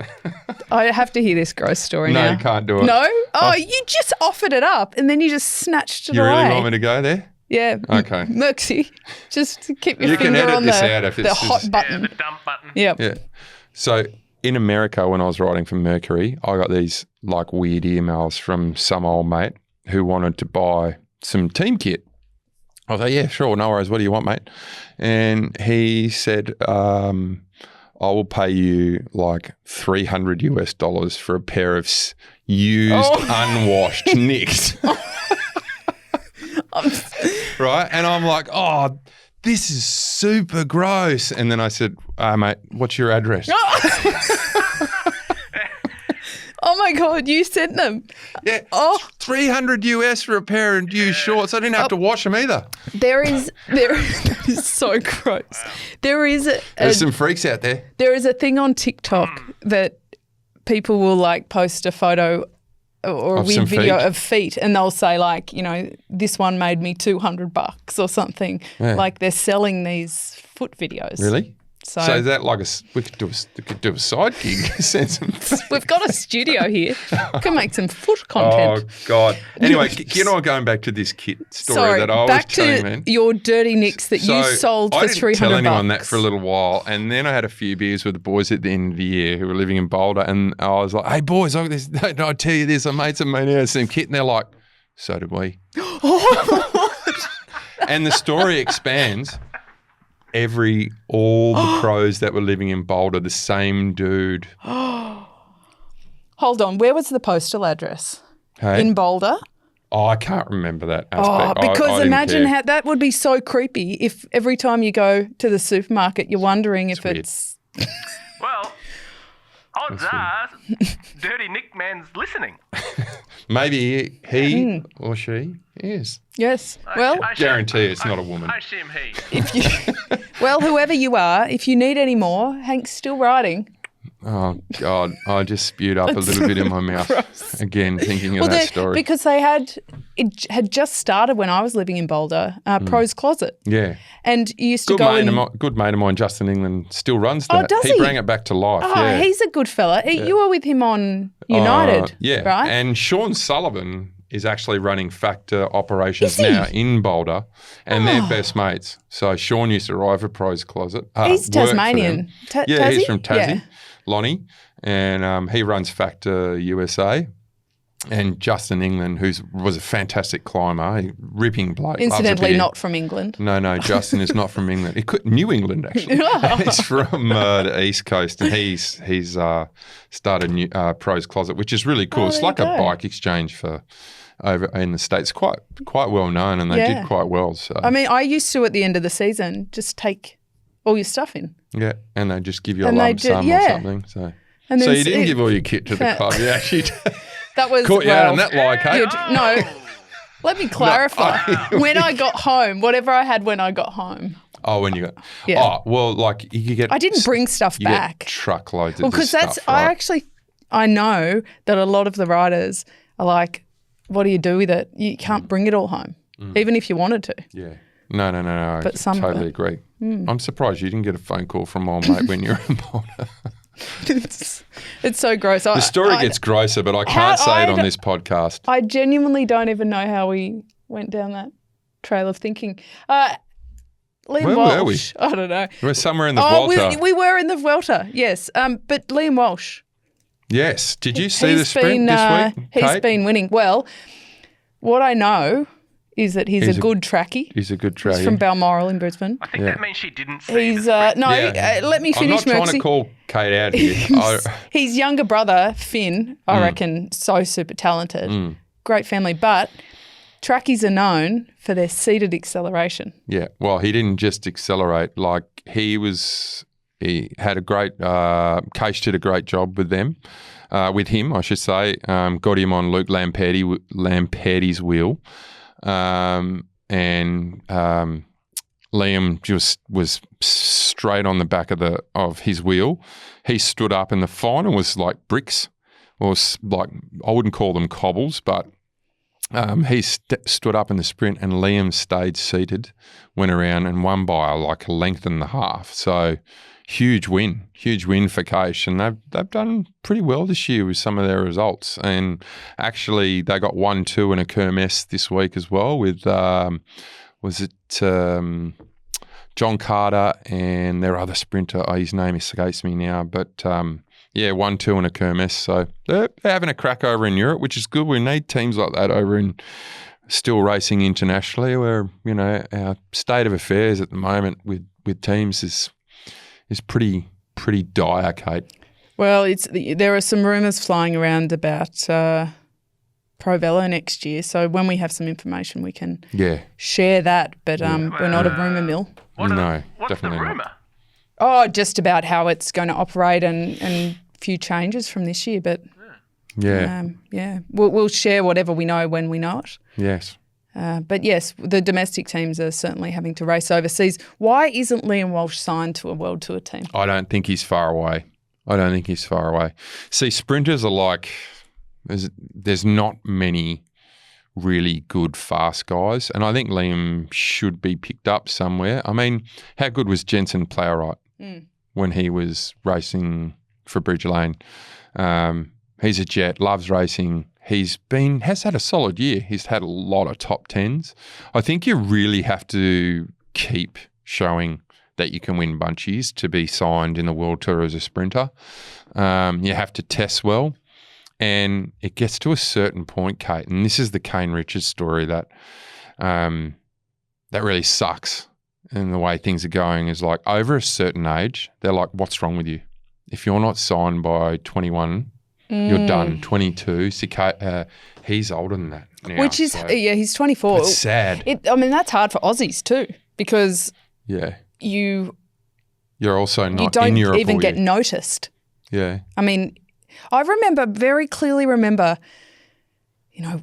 Speaker 1: I have to hear this gross story now.
Speaker 2: No, you can't do it.
Speaker 1: No? Oh, you just offered it up and then you just snatched it away.
Speaker 2: You really want me to go there?
Speaker 1: Yeah.
Speaker 2: Okay.
Speaker 1: Merckxy, just to keep your finger on the hot button.
Speaker 3: Yeah, the dump button.
Speaker 1: Yep.
Speaker 2: Yeah. So in America, when I was riding for Mercury, I got these like weird emails from some old mate who wanted to buy some team kit. I was like, yeah, sure, no worries. What do you want, mate? And he said, I will pay you like $300 for a pair of used, unwashed Knicks. Right? And I'm like, oh, this is super gross. And then I said, mate, what's your address?
Speaker 1: Oh my God, you sent them.
Speaker 2: Yeah. $300 for a pair of used shorts. I didn't have to wash them either.
Speaker 1: There is so gross. There's
Speaker 2: some freaks out there.
Speaker 1: There is a thing on TikTok that people will like post a photo or a weird video of feet and they'll say like, this one made me $200 or something. Yeah. Like they're selling these foot videos.
Speaker 2: Really? So is that like we could do a side gig?
Speaker 1: We've got a studio here. We can make some foot content.
Speaker 2: Oh, God. Anyway, going back to this kit story that I was telling, man.
Speaker 1: Your dirty Knicks that you sold for $300. I didn't tell anyone
Speaker 2: that for a little while. And then I had a few beers with the boys at the end of the year who were living in Boulder. And I was like, hey, boys, I tell you this. I made some money out of some kit. And they're like, So did we. And the story expands. All the pros that were living in Boulder, the same dude.
Speaker 1: Hold on, where was the postal address?
Speaker 2: Hey?
Speaker 1: In Boulder?
Speaker 2: Oh, I can't remember that aspect.
Speaker 1: Because
Speaker 2: I
Speaker 1: imagine how that would be so creepy if every time you go to the supermarket you're wondering if it's...
Speaker 3: Well, odds are Dirty Nick Man's listening.
Speaker 2: Maybe he or she is.
Speaker 1: Yes. Well,
Speaker 3: I
Speaker 2: guarantee it's not a woman.
Speaker 3: I assume he.
Speaker 1: well, whoever you are, if you need any more, Hank's still writing.
Speaker 2: Oh, God. I just spewed up a little bit in my mouth again thinking of that story.
Speaker 1: Because it had just started when I was living in Boulder, Pro's Closet.
Speaker 2: Yeah.
Speaker 1: And you used to go
Speaker 2: good mate of mine, Justin England, still runs that.
Speaker 1: Does he?
Speaker 2: He brought it back to life,
Speaker 1: Oh, he's a good fella. You were with him on United, right?
Speaker 2: And Sean Sullivan is actually running Factor operations now in Boulder, and they're best mates. So Sean used to arrive at Pro's Closet.
Speaker 1: He's Tasmanian.
Speaker 2: He's from Tassie.
Speaker 1: Yeah.
Speaker 2: Lonnie, and he runs Factor USA. And Justin England, who was a fantastic climber, ripping bloke.
Speaker 1: Incidentally, not from England.
Speaker 2: No, Justin is not from England. New England, actually. He's from the East Coast, and he's started Pro's Closet, which is really cool. It's like a bike exchange for over in the States. Quite well known, and they did quite well. So
Speaker 1: I mean, I used to at the end of the season just take all your stuff in.
Speaker 2: Yeah, and they just give you a lump sum or something. So you didn't give all your kit to the club. You actually
Speaker 1: that was
Speaker 2: caught you out on that lie, Kate.
Speaker 1: No, let me clarify. When I got home, whatever I had when I got home.
Speaker 2: Oh, when you got... Yeah. Oh, well, like you could get...
Speaker 1: I didn't bring stuff back.
Speaker 2: Truckloads of
Speaker 1: because
Speaker 2: stuff, right?
Speaker 1: I know that a lot of the riders are like, what do you do with it? You can't bring it all home, even if you wanted to.
Speaker 2: Yeah. No.
Speaker 1: But
Speaker 2: I totally agree. I'm surprised you didn't get a phone call from old mate when you were in Boulder.
Speaker 1: It's so gross.
Speaker 2: The story gets grosser, but I can't say it on this podcast.
Speaker 1: I genuinely don't even know how we went down that trail of thinking. Liam
Speaker 2: Where
Speaker 1: Walsh.
Speaker 2: were we?
Speaker 1: I don't know.
Speaker 2: We're somewhere in the Vuelta.
Speaker 1: We were in the Vuelta, yes. But Liam Walsh.
Speaker 2: Yes. Did you see the sprint this week,
Speaker 1: He's
Speaker 2: Kate?
Speaker 1: been winning. Well, what I know is that he's a good trackie.
Speaker 2: He's a good trackie.
Speaker 1: He's from Balmoral in Brisbane.
Speaker 3: I think that means she didn't see
Speaker 1: He's let me finish.
Speaker 2: I'm not trying to call Kate out here.
Speaker 1: His younger brother, Finn, I reckon, so super talented. Great family. But trackies are known for their seated acceleration.
Speaker 2: Yeah. Well, he didn't just accelerate. Like he had a great, Case did a great job with them. With him, I should say. Got him on Luke Lamperti's wheel. Liam just was straight on the back of his wheel. He stood up, and the final was like bricks, or like I wouldn't call them cobbles, but he stood up in the sprint, and Liam stayed seated, went around and won by like a length and a half. So huge win for Case, and they've done pretty well this year with some of their results. And actually, they got 1-2 in a Kermesse this week as well with John Carter and their other sprinter. His name escapes me now, but 1-2 in a Kermesse. So they're having a crack over in Europe, which is good. We need teams like that over in still racing internationally, where our state of affairs at the moment with teams is pretty dire, Kate.
Speaker 1: Well, there are some rumours flying around about Pro Velo next year. So when we have some information, we can share that. But we're not a rumour mill.
Speaker 3: What's
Speaker 2: definitely
Speaker 3: the rumour?
Speaker 2: not.
Speaker 1: Oh, just about how it's going to operate and a few changes from this year. But we'll share whatever we know when we know it.
Speaker 2: Yes.
Speaker 1: But yes, the domestic teams are certainly having to race overseas. Why isn't Liam Walsh signed to a World Tour team?
Speaker 2: I don't think he's far away. See, sprinters are like, there's not many really good fast guys, and I think Liam should be picked up somewhere. I mean, how good was Jensen Plowright when he was racing for Bridge Lane? He's a jet, loves racing. Has had a solid year. He's had a lot of top tens. I think you really have to keep showing that you can win bunchies to be signed in the World Tour as a sprinter. You have to test well. And it gets to a certain point, Kate, and this is the Kane Richards story that really sucks. And the way things are going is like over a certain age, they're like, what's wrong with you? If you're not signed by 21, you're done. 22, he's older than that now.
Speaker 1: Which is, he's 24.
Speaker 2: It's sad.
Speaker 1: That's hard for Aussies too because you're
Speaker 2: also not
Speaker 1: you don't
Speaker 2: in Europe
Speaker 1: even get noticed.
Speaker 2: Yeah.
Speaker 1: I mean, I very clearly remember,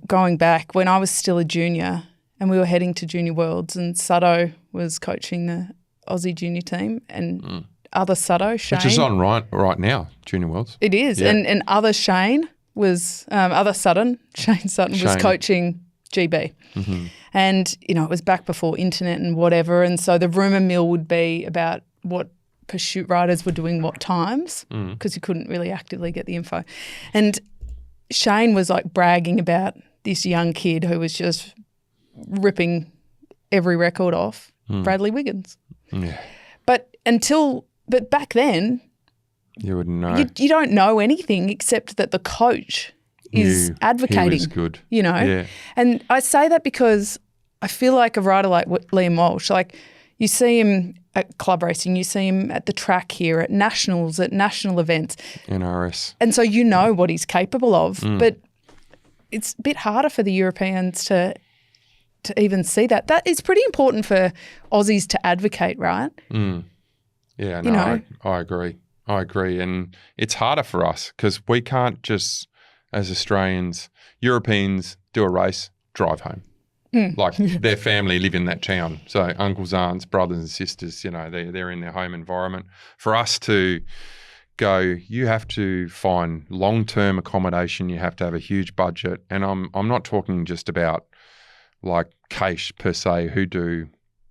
Speaker 1: going back when I was still a junior and we were heading to Junior Worlds and Sutto was coaching the Aussie junior team and other Sutto, Shane.
Speaker 2: Which is on right now, Junior Worlds.
Speaker 1: It is. Yeah. And other Shane was, Shane Sutton was coaching GB.
Speaker 2: Mm-hmm.
Speaker 1: And, it was back before internet and whatever. And so the rumour mill would be about what pursuit riders were doing what times because you couldn't really actively get the info. And Shane was like bragging about this young kid who was just ripping every record off, Bradley Wiggins.
Speaker 2: Yeah.
Speaker 1: But back then,
Speaker 2: you wouldn't know.
Speaker 1: You don't know anything except that the coach is advocating.
Speaker 2: He was good.
Speaker 1: Yeah. And I say that because I feel like a rider like Liam Walsh, like you see him at club racing, you see him at the track here, at nationals, at national events.
Speaker 2: NRS.
Speaker 1: And so you know what he's capable of. But it's a bit harder for the Europeans to even see that. That is pretty important for Aussies to advocate, right?
Speaker 2: Yeah, no, I agree. And it's harder for us because we can't just, as Australians, Europeans do a race, drive home. Like their family live in that town. So uncles, aunts, brothers and sisters, they're in their home environment. For us to go, you have to find long-term accommodation. You have to have a huge budget. And I'm not talking just about like Cache per se who do,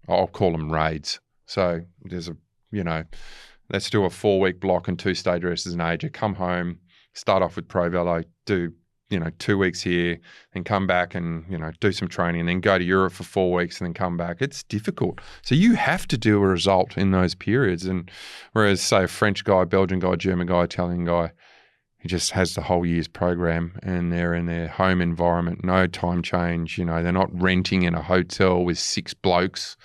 Speaker 2: I'll call them raids. So there's let's do a 4-week block and 2 stage races in Asia, come home, start off with Pro Velo, do 2 weeks here, and come back and, do some training and then go to Europe for 4 weeks and then come back. It's difficult. So you have to do a result in those periods. And whereas, say, a French guy, Belgian guy, German guy, Italian guy, he just has the whole year's program and they're in their home environment, no time change. They're not renting in a hotel with 6 blokes,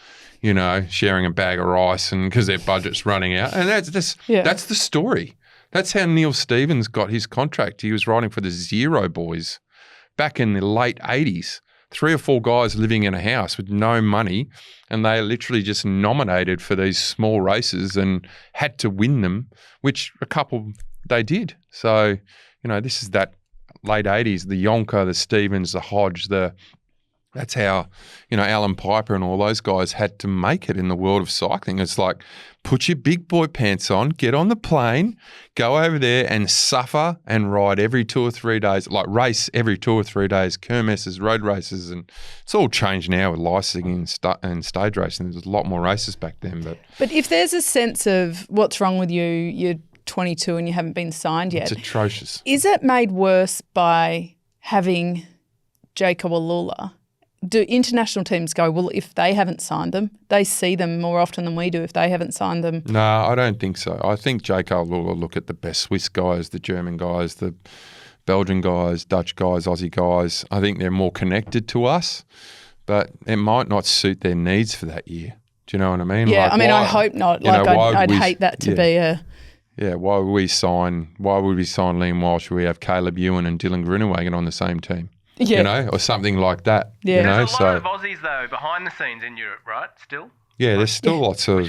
Speaker 2: sharing a bag of rice and because their budget's running out. And that's the story. That's how Neil Stevens got his contract. He was riding for the Zero Boys back in the late 80s. 3 or 4 guys living in a house with no money, and they literally just nominated for these small races and had to win them, which a couple they did. So, this is that late 80s, the Yonka, the Stevens, the Hodge, that's how, Alan Piper and all those guys had to make it in the world of cycling. It's like, put your big boy pants on, get on the plane, go over there and suffer and ride every 2 or 3 days, like race every 2 or 3 days, kermesses, road races. And it's all changed now with licensing and stage racing. There's a lot more races back then. But
Speaker 1: if there's a sense of what's wrong with you, you're 22 and you haven't been signed yet.
Speaker 2: It's atrocious.
Speaker 1: Is it made worse by having Jayco AlUla? Do international teams go, well, if they haven't signed them, they see them more often than we do if they haven't signed them?
Speaker 2: No, I don't think so. I think Jayco AlUla look at the best Swiss guys, the German guys, the Belgian guys, Dutch guys, Aussie guys. I think they're more connected to us, but it might not suit their needs for that year. Do you know what I mean?
Speaker 1: Yeah, I hope not. I'd hate that to be a...
Speaker 2: Yeah, why would we sign Liam Walsh? We have Caleb Ewan and Dylan Groenewegen on the same team. Yeah. Or something like that.
Speaker 1: Yeah.
Speaker 3: There's a lot of Aussies, though, behind the scenes in Europe, right, still?
Speaker 2: Yeah, there's still lots of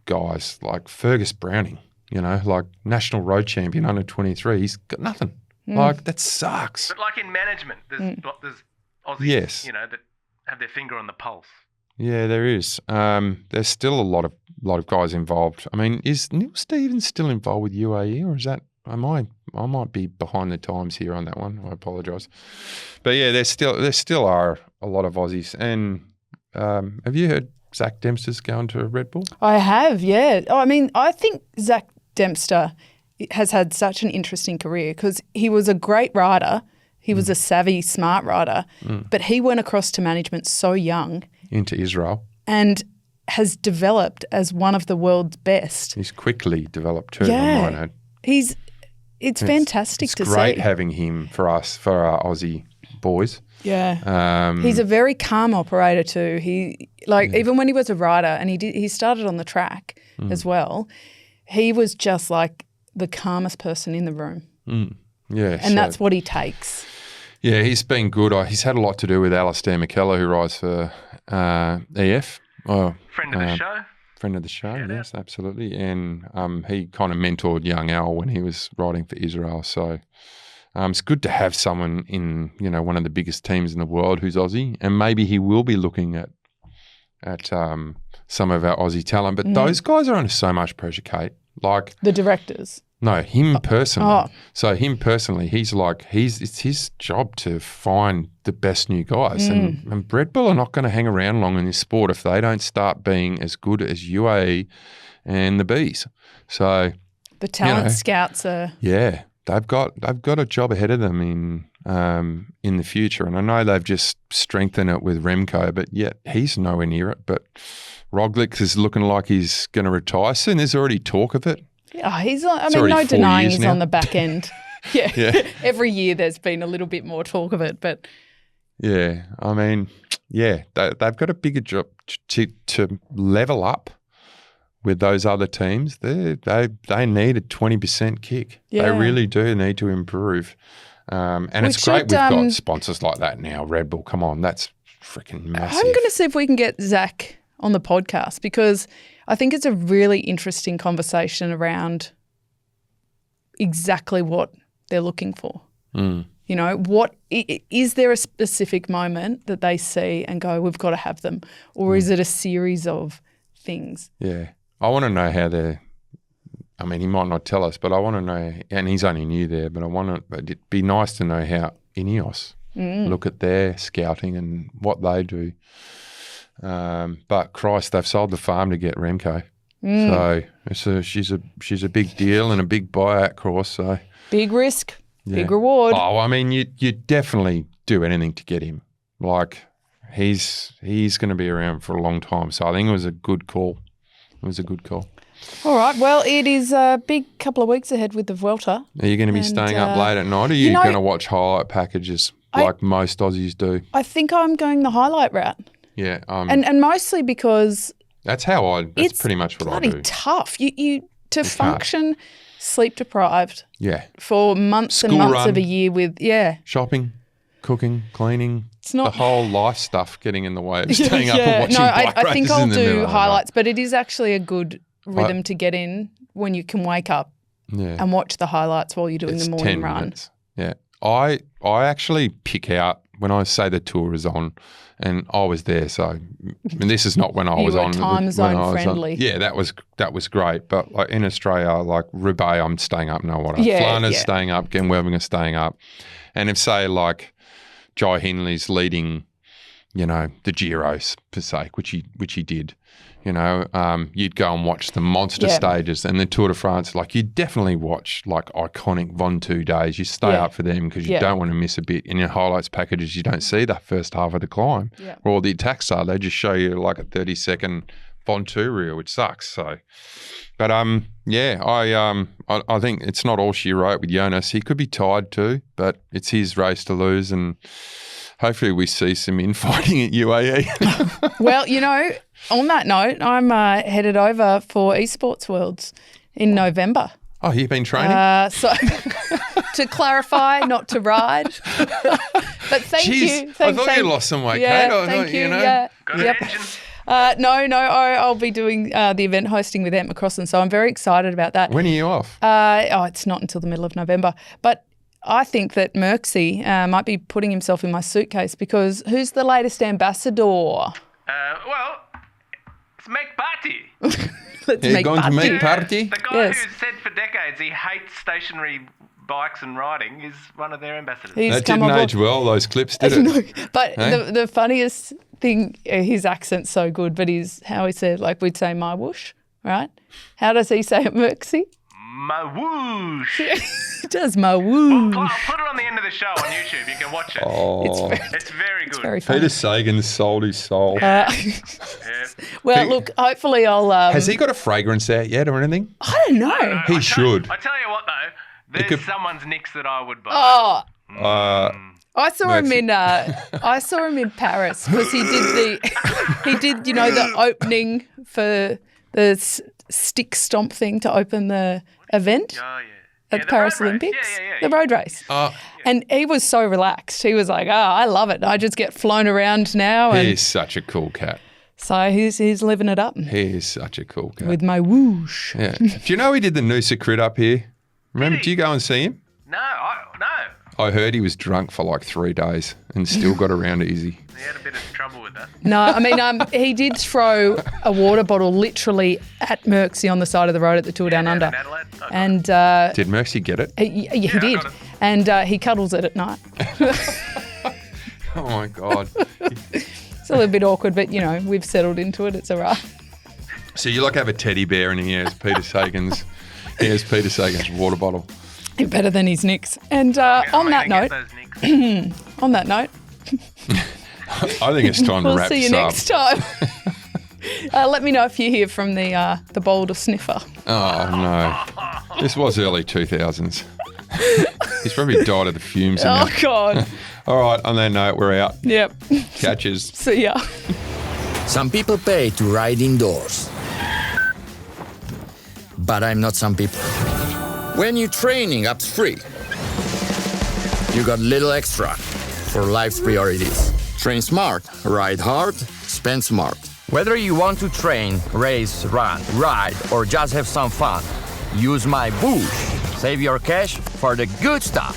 Speaker 2: guys like Fergus Browning, like national road champion under 23. He's got nothing. Like, that sucks.
Speaker 3: But like in management, there's Aussies, that have their finger on the pulse.
Speaker 2: Yeah, there is. There's still a lot of guys involved. I mean, is Neil Stevens still involved with UAE, or is that... I might be behind the times here on that one. I apologise. But yeah, there still are a lot of Aussies. And have you heard Zach Dempster's going to Red Bull?
Speaker 1: I have, yeah. I think Zach Dempster has had such an interesting career because he was a great rider. He was a savvy, smart rider, but he went across to management so young.
Speaker 2: Into Israel.
Speaker 1: And has developed as one of the world's best.
Speaker 2: He's quickly developed too.
Speaker 1: Yeah. He's it's fantastic to see.
Speaker 2: It's great having him for us, for our Aussie boys.
Speaker 1: Yeah. He's a very calm operator too. Even when he was a rider and he started on the track as well, he was just like the calmest person in the room.
Speaker 2: Yeah.
Speaker 1: And that's what he takes.
Speaker 2: Yeah, he's been good. He's had a lot to do with Alistair McKellar, who rides for EF.
Speaker 3: Friend of the show.
Speaker 2: Friend of the show, yes, absolutely. And he kind of mentored young Al when he was riding for Israel. So it's good to have someone in, one of the biggest teams in the world who's Aussie. And maybe he will be looking at some of our Aussie talent. But those guys are under so much pressure, Kate. Like
Speaker 1: the directors.
Speaker 2: No, him personally. So him personally, it's his job to find the best new guys. And Red Bull are not going to hang around long in this sport if they don't start being as good as UAE and the Bees. So
Speaker 1: the talent scouts are
Speaker 2: they've got a job ahead of them in the future. And I know they've just strengthened it with Remco, but yet he's nowhere near it. But Roglic is looking like he's going to retire soon. There's already talk of it.
Speaker 1: No denying he's on the back end. Yeah. Every year there's been a little bit more talk of it, but
Speaker 2: they've got a bigger job to level up with those other teams. They need a 20% kick.
Speaker 1: Yeah.
Speaker 2: They really do need to improve. And it's great we've got sponsors like that now. Red Bull, come on, that's freaking massive.
Speaker 1: I'm going to see if we can get Zach on the podcast because I think it's a really interesting conversation around exactly what they're looking for. What is there a specific moment that they see and go, we've got to have them, or is it a series of things?
Speaker 2: Yeah, I want to know how they're. I mean, he might not tell us, but I want to know, and he's only new there. But it'd be nice to know how Ineos look at their scouting and what they do. But Christ, they've sold the farm to get Remco, so she's a big deal and a big buyout course. So
Speaker 1: big risk, big reward.
Speaker 2: Oh, I mean, you definitely do anything to get him. Like he's going to be around for a long time. So I think it was a good call.
Speaker 1: All right. Well, it is a big couple of weeks ahead with the Vuelta.
Speaker 2: Are you going to be staying up late at night, or are you going to watch highlight packages like most Aussies do?
Speaker 1: I think I'm going the highlight route.
Speaker 2: Yeah,
Speaker 1: and mostly because
Speaker 2: that's pretty much what I do.
Speaker 1: It's bloody tough. You function sleep deprived.
Speaker 2: Yeah.
Speaker 1: For months and months of a year with shopping,
Speaker 2: cooking, cleaning.
Speaker 1: It's not
Speaker 2: the whole life stuff getting in the way of staying up and watching bike races.
Speaker 1: I think I'll do highlights, but it is actually a good rhythm to get in when you can wake up and watch the highlights while you're doing the morning run.
Speaker 2: Minutes. Yeah. I actually pick out when I say the tour is on. And I was there, so this is not when I was on.
Speaker 1: Time zone friendly.
Speaker 2: Yeah, that was great. But like in Australia, like Roubaix, I'm staying up no water. Flanders staying up, Groenewegen staying up. And if say like Jai Hindley's leading, the Giros per se, which he did, you'd go and watch the monster stages and the Tour de France. Like you definitely watch like iconic Ventoux days. You stay up for them because you don't want to miss a bit. In your highlights packages, you don't see the first half of the climb or the attacks are. They just show you like a 30-second Ventoux reel, which sucks. So, but I think it's not all she wrote with Jonas. He could be tired too, but it's his race to lose and. Hopefully we see some infighting at UAE.
Speaker 1: Well, on that note, I'm headed over for Esports Worlds in November.
Speaker 2: Oh, you've been training?
Speaker 1: So to clarify, not to ride. But thank you.
Speaker 2: I thought you lost some weight, Kate.
Speaker 1: Thank you. Yeah.
Speaker 3: Got an engine?
Speaker 1: No, I'll be doing the event hosting with Ant McCrossan, so I'm very excited about that.
Speaker 2: When are you off?
Speaker 1: It's not until the middle of November. But I think that Merckxy might be putting himself in my suitcase because who's the latest ambassador?
Speaker 3: Well, it's Mick Party.
Speaker 2: You're going to make party?
Speaker 3: The guy who said for decades he hates stationary bikes and riding is one of their ambassadors.
Speaker 2: That didn't age well, those clips, did it?
Speaker 1: No, but the funniest thing, his accent's so good, but how he said, like we'd say my whoosh, right? How does he say it, Merckxy?
Speaker 3: My whoosh.
Speaker 1: It does my whoosh.
Speaker 3: I'll put it on the end of the show on YouTube. You can watch it.
Speaker 2: Oh.
Speaker 3: It's very good.
Speaker 1: It's very funny.
Speaker 2: Peter Sagan sold his soul.
Speaker 1: Well, look, hopefully I'll...
Speaker 2: Has he got a fragrance out yet or anything?
Speaker 1: I don't know.
Speaker 2: He should.
Speaker 3: I tell you what, though, There's someone's Knicks that I would buy.
Speaker 1: Oh, I saw
Speaker 2: Merckxy.
Speaker 1: him in Paris because he did the opening for the stick stomp thing to open the event
Speaker 3: Oh,
Speaker 1: at the Paris Olympics, the road race.
Speaker 2: Oh,
Speaker 1: And he was so relaxed. He was like, I love it. I just get flown around now. And
Speaker 2: he's such a cool cat.
Speaker 1: so he's living it up
Speaker 2: He is such a cool cat.
Speaker 1: with my whoosh.
Speaker 2: Yeah. Do you know he did the Noosa crit up here? Remember, did you go and see him?
Speaker 3: No.
Speaker 2: I heard he was drunk for like 3 days and still got around easy.
Speaker 3: He had a bit of trouble with that.
Speaker 1: No, I mean, he did throw a water bottle literally at Merckxy on the side of the road at the Tour Down Under.
Speaker 3: In Adelaide.
Speaker 1: And
Speaker 2: Did Merckxy get it?
Speaker 1: he
Speaker 3: I
Speaker 1: did.
Speaker 3: got it.
Speaker 1: And he cuddles it at night.
Speaker 2: Oh my God.
Speaker 1: It's a little bit awkward, but, we've settled into it. It's all right.
Speaker 2: So you like have a teddy bear and he has Peter Sagan's water bottle.
Speaker 1: Better than his Knicks. And on that note,
Speaker 3: Those Knicks.
Speaker 1: on that note,
Speaker 2: I think it's time to
Speaker 1: we'll
Speaker 2: wrap
Speaker 1: see you
Speaker 2: this up.
Speaker 1: next time. Let me know if you hear from the Boulder Sniffer.
Speaker 2: Oh no. This was early 2000s. He's probably died of the fumes in
Speaker 1: Oh,
Speaker 2: there.
Speaker 1: God.
Speaker 2: All right, on that note, we're out.
Speaker 1: Yep.
Speaker 2: Catches.
Speaker 1: See ya.
Speaker 4: Some people pay to ride indoors. But I'm not some people. When you're training up free, you got little extra for life's priorities. Train smart, ride hard, spend smart.
Speaker 5: Whether you want to train, race, run, ride, or just have some fun, use my Whoosh. Save your cash for the good stuff.